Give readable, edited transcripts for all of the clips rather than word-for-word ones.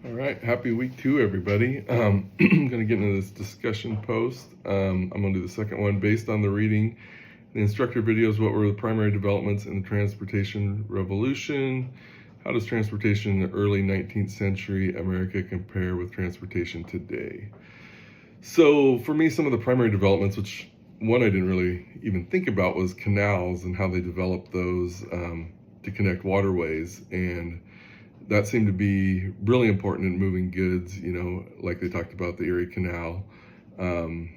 All right, happy week 2, everybody. I'm going to get into this discussion post. I'm going to do the second one based on the reading. The instructor videos, what were the primary developments in the transportation revolution? How does transportation in the early 19th century America compare with transportation today? So for me, some of the primary developments, which one I didn't really even think about, was canals and how they developed those to connect waterways. And that seemed to be really important in moving goods, like they talked about the Erie Canal, and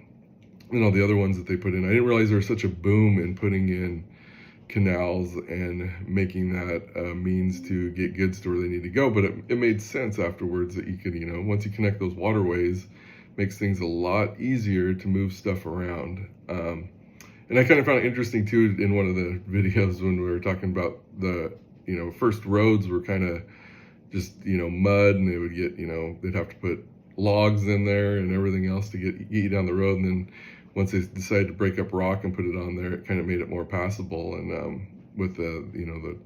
all the other ones that they put in. I didn't realize there was such a boom in putting in canals and making that a means to get goods to where they need to go. But it made sense afterwards that you could, once you connect those waterways, makes things a lot easier to move stuff around. And I kind of found it interesting too in one of the videos when we were talking about the, first roads were kind of just, mud, and they would get, they'd have to put logs in there and everything else to get you down the road. And then once they decided to break up rock and put it on there, it kind of made it more passable. And with the,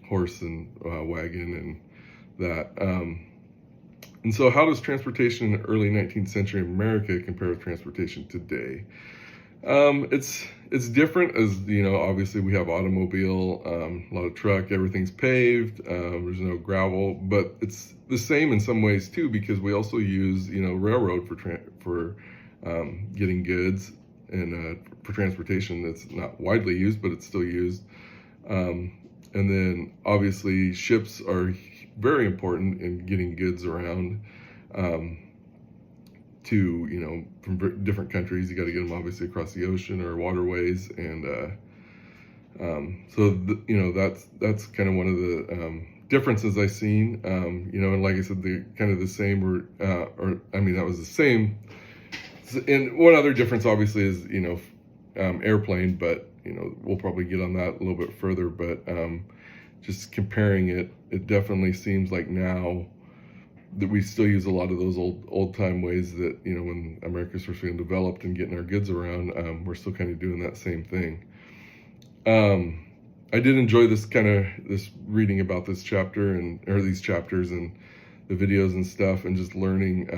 horse and wagon and that. And so how does transportation in the early 19th century America compare with transportation today? It's different, as obviously we have automobile, a lot of truck, everything's paved, there's no gravel, but it's the same in some ways too, because we also use railroad for getting goods, and for transportation that's not widely used, but it's still used. And then obviously ships are very important in getting goods around to from different countries. You got to get them obviously across the ocean or waterways, and so that's kind of one of the differences I've seen. And like I said, the kind of the same, that was the same. And one other difference obviously is airplane, but we'll probably get on that a little bit further. But just comparing it definitely seems like now that we still use a lot of those old time ways that when America's first being developed and getting our goods around, we're still kind of doing that same thing. I did enjoy this reading about this chapter or these chapters and the videos and stuff, and just learning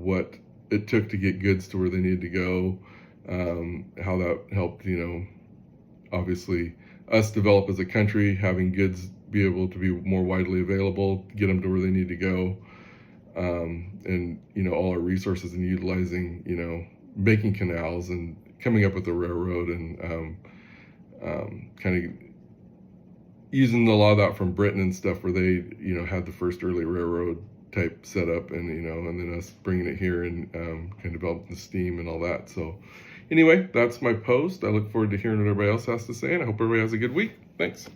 what it took to get goods to where they needed to go, how that helped obviously us develop as a country, having goods be able to be more widely available, get them to where they need to go, and all our resources, and utilizing making canals and coming up with a railroad, and kind of using a lot of that from Britain and stuff, where they had the first early railroad type setup, and and then us bringing it here and kind of developing the steam and all that. So anyway, that's my post. I look forward to hearing what everybody else has to say, and I hope everybody has a good week. Thanks.